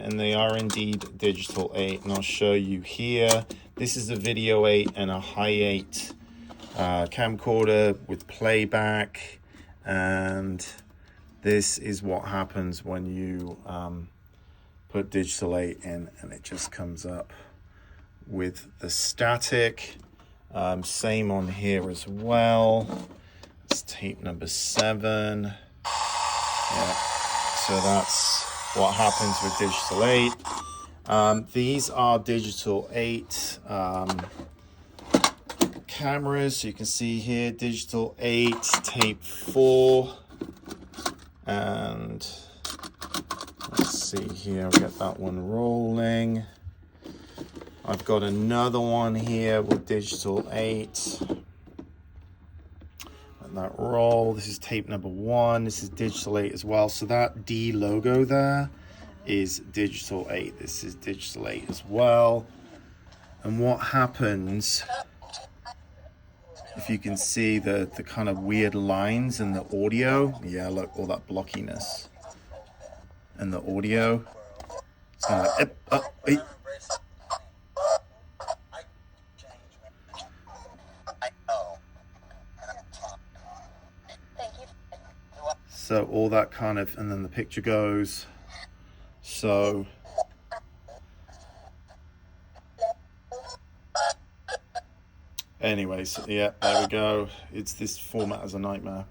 and they are indeed digital 8, and I'll show you here. This is a video 8 and a high 8 camcorder with playback, and this is what happens when you put digital 8 in, and it just comes up with the static. Same on here as well. It's tape number 7. Yeah, so that's what happens with digital 8. These are digital 8 cameras. So you can see here, digital 8, tape 4. And let's see here, I'll get that one rolling. I've got another one here with digital 8. Let that roll. This is tape number 1. This is digital 8 as well. So that D logo there is digital 8. This is digital 8 as well. And what happens, if you can see the kind of weird lines in the audio. Yeah, look, all that blockiness in the audio. It's kind of like, so all that kind of, and then the picture goes. So anyways, yeah, there we go. It's, this format is a nightmare.